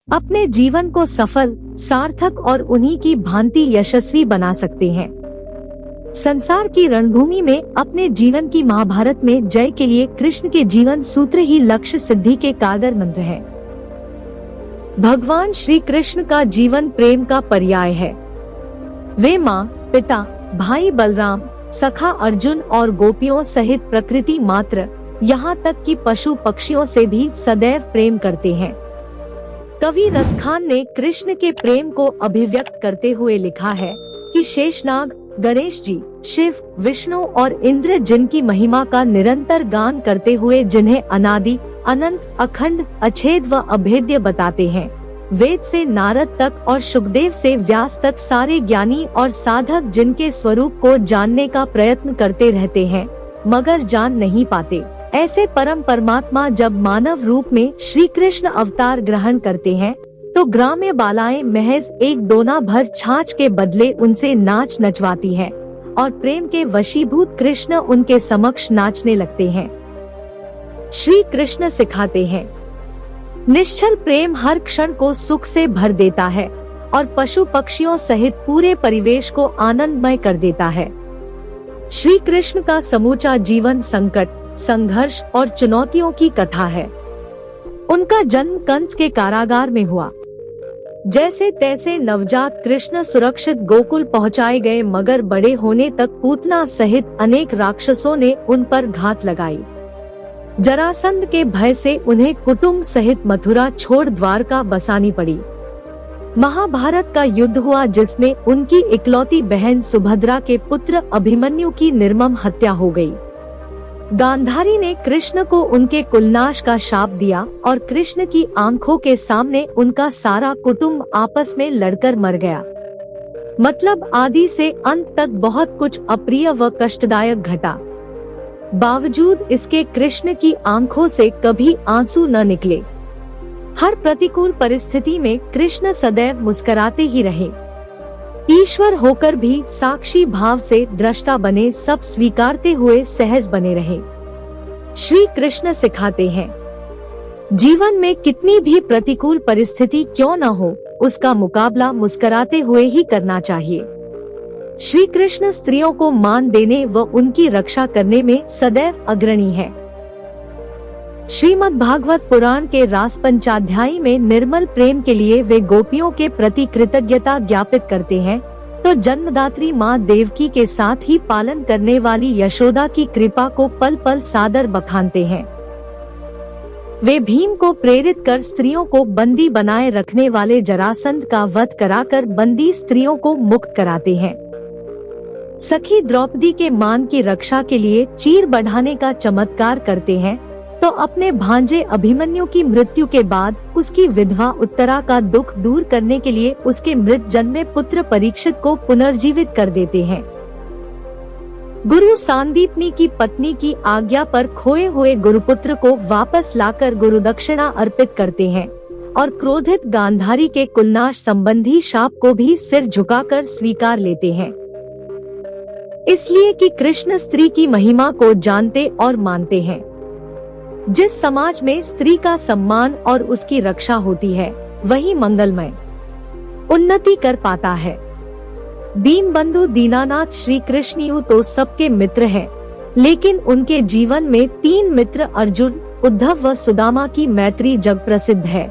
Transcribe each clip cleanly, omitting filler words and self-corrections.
अपने जीवन को सफल, सार्थक और उन्हीं की भांति यशस्वी बना सकते हैं। संसार की रणभूमि में अपने जीवन की महाभारत में जय के लिए कृष्ण के जीवन सूत्र ही लक्ष्य सिद्धि के कारगर मंत्र है। भगवान श्री कृष्ण का जीवन प्रेम का पर्याय है। वे माँ, पिता, भाई बलराम, सखा अर्जुन और गोपियों सहित प्रकृति मात्र, यहाँ तक कि पशु पक्षियों से भी सदैव प्रेम करते हैं। कवि रसखान ने कृष्ण के प्रेम को अभिव्यक्त करते हुए लिखा है कि शेषनाग, गणेश जी, शिव, विष्णु और इंद्र जिनकी महिमा का निरंतर गान करते हुए जिन्हें अनादि, अनंत, अखंड, अछेद व अभेद्य बताते हैं, वेद से नारद तक और शुकदेव से व्यास तक सारे ज्ञानी और साधक जिनके स्वरूप को जानने का प्रयत्न करते रहते हैं मगर जान नहीं पाते, ऐसे परम परमात्मा जब मानव रूप में श्री कृष्ण अवतार ग्रहण करते हैं तो ग्राम्य बालाएं महज एक दोना भर छाछ के बदले उनसे नाच नचवाती हैं और प्रेम के वशीभूत कृष्ण उनके समक्ष नाचने लगते हैं। श्री कृष्ण सिखाते हैं, निश्चल प्रेम हर क्षण को सुख से भर देता है और पशु पक्षियों सहित पूरे परिवेश को आनंदमय कर देता है। श्री कृष्ण का समूचा जीवन संकट, संघर्ष और चुनौतियों की कथा है। उनका जन्म कंस के कारागार में हुआ। जैसे तैसे नवजात कृष्ण सुरक्षित गोकुल पहुंचाए गए मगर बड़े होने तक पूतना सहित अनेक राक्षसों ने उन पर घात लगाई। जरासंध के भय से उन्हें कुटुंब सहित मथुरा छोड़ द्वारका बसानी पड़ी। महाभारत का युद्ध हुआ जिसमें उनकी इकलौती बहन सुभद्रा के पुत्र अभिमन्यु की निर्मम हत्या हो गई। गांधारी ने कृष्ण को उनके कुलनाश का शाप दिया और कृष्ण की आंखों के सामने उनका सारा कुटुंब आपस में लड़कर मर गया। मतलब आदि से अंत तक बहुत कुछ अप्रिय व कष्टदायक घटा। बावजूद इसके कृष्ण की आंखों से कभी आंसू न निकले। हर प्रतिकूल परिस्थिति में कृष्ण सदैव मुस्कुराते ही रहे। ईश्वर होकर भी साक्षी भाव से दृष्टा बने, सब स्वीकारते हुए सहज बने रहे। श्री कृष्ण सिखाते हैं, जीवन में कितनी भी प्रतिकूल परिस्थिति क्यों न हो, उसका मुकाबला मुस्कुराते हुए ही करना चाहिए। श्री कृष्ण स्त्रियों को मान देने व उनकी रक्षा करने में सदैव अग्रणी है। श्रीमद् भागवत पुराण के रास पंचाध्यायी में निर्मल प्रेम के लिए वे गोपियों के प्रति कृतज्ञता ज्ञापित करते हैं तो जन्मदात्री माँ देवकी के साथ ही पालन करने वाली यशोदा की कृपा को पल पल सादर बखानते हैं। वे भीम को प्रेरित कर स्त्रियों को बंदी बनाए रखने वाले जरासंध का वध कराकर बंदी स्त्रियों को मुक्त कराते हैं। सखी द्रौपदी के मान की रक्षा के लिए चीर बढ़ाने का चमत्कार करते हैं तो अपने भांजे अभिमन्यु की मृत्यु के बाद उसकी विधवा उत्तरा का दुख दूर करने के लिए उसके मृत जन्मे पुत्र परीक्षित को पुनर्जीवित कर देते हैं। गुरु सांदीपनी की पत्नी की आज्ञा पर खोए हुए गुरुपुत्र को वापस लाकर गुरुदक्षिणा अर्पित करते हैं और क्रोधित गांधारी के कुलनाश संबंधी शाप को भी सिर झुकाकर स्वीकार लेते हैं। इसलिए कि कृष्ण स्त्री की महिमा को जानते और मानते हैं। जिस समाज में स्त्री का सम्मान और उसकी रक्षा होती है वही मंगलमय उन्नति कर पाता है। दीन बंधु दीनानाथ श्री कृष्ण तो सबके मित्र हैं, लेकिन उनके जीवन में 3 मित्र अर्जुन, उद्धव व सुदामा की मैत्री जग प्रसिद्ध है।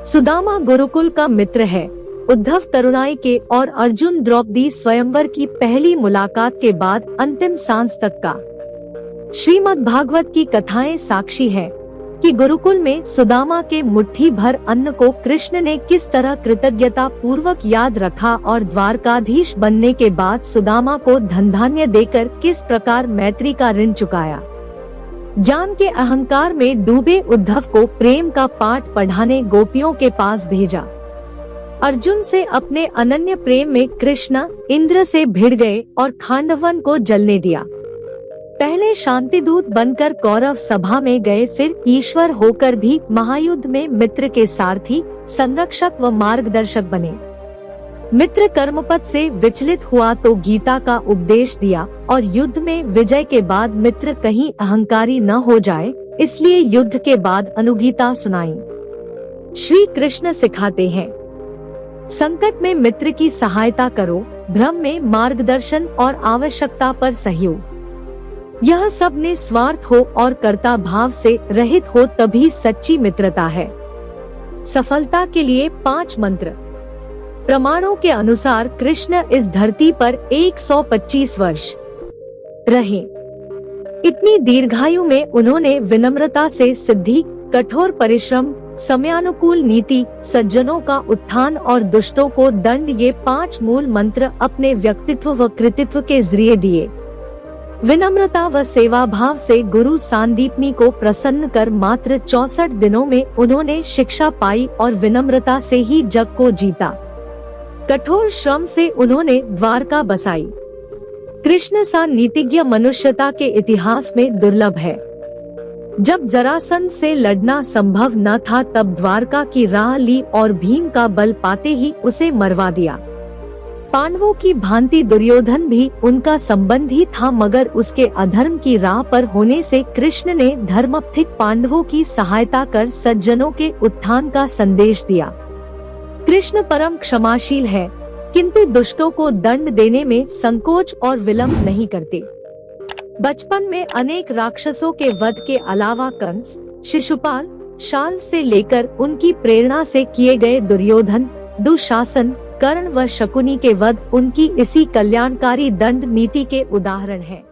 सुदामा गुरुकुल का मित्र है, उद्धव तरुणाई के और अर्जुन द्रौपदी स्वयंवर की पहली मुलाकात के बाद अंतिम सांस तक का। श्रीमद् भागवत की कथाएं साक्षी है कि गुरुकुल में सुदामा के मुट्ठी भर अन्न को कृष्ण ने किस तरह कृतज्ञता पूर्वक याद रखा और द्वारकाधीश बनने के बाद सुदामा को धन धान्य देकर किस प्रकार मैत्री का ऋण चुकाया। ज्ञान के अहंकार में डूबे उद्धव को प्रेम का पाठ पढ़ाने गोपियों के पास भेजा। अर्जुन से अपने अनन्य प्रेम में कृष्ण इंद्र से भिड़ गए और खांडवन को जलने दिया। पहले शांतिदूत बनकर कौरव सभा में गए, फिर ईश्वर होकर भी महायुद्ध में मित्र के सारथी, संरक्षक व मार्गदर्शक बने। मित्र कर्मपथ से विचलित हुआ तो गीता का उपदेश दिया और युद्ध में विजय के बाद मित्र कहीं अहंकारी न हो जाए, इसलिए युद्ध के बाद अनुगीता सुनाई। श्री कृष्ण सिखाते हैं, संकट में मित्र की सहायता करो, भ्रम में मार्गदर्शन और आवश्यकता पर सहयोग। यह सब निस्वार्थ हो और कर्ता भाव से रहित हो तभी सच्ची मित्रता है। सफलता के लिए 5 मंत्र। प्रमाणों के अनुसार कृष्ण इस धरती पर 125 वर्ष रहे। इतनी दीर्घायु में उन्होंने विनम्रता से सिद्धि, कठोर परिश्रम, समयानुकूल नीति, सज्जनों का उत्थान और दुष्टों को दंड, ये 5 मूल मंत्र अपने व्यक्तित्व व कृतित्व के जरिए दिए। विनम्रता व सेवा भाव से गुरु सांदीपनी को प्रसन्न कर मात्र 64 दिनों में उन्होंने शिक्षा पाई और विनम्रता से ही जग को जीता। कठोर श्रम से उन्होंने द्वारका बसाई। कृष्ण सा नीतिज्ञ मनुष्यता के इतिहास में दुर्लभ है। जब जरासंध से लड़ना संभव न था तब द्वारका की राह ली और भीम का बल पाते ही उसे मरवा दिया। पांडवों की भांति दुर्योधन भी उनका संबंधी था, मगर उसके अधर्म की राह पर होने से कृष्ण ने धर्मपथिक पांडवों की सहायता कर सज्जनों के उत्थान का संदेश दिया। कृष्ण परम क्षमाशील है, किंतु दुष्टों को दंड देने में संकोच और विलंब नहीं करते। बचपन में अनेक राक्षसों के वध के अलावा कंस, शिशुपाल, शाल से लेकर उनकी प्रेरणा से किए गए दुर्योधन, दुशासन, कर्ण व शकुनी के वध उनकी इसी कल्याणकारी दंड नीति के उदाहरण हैं।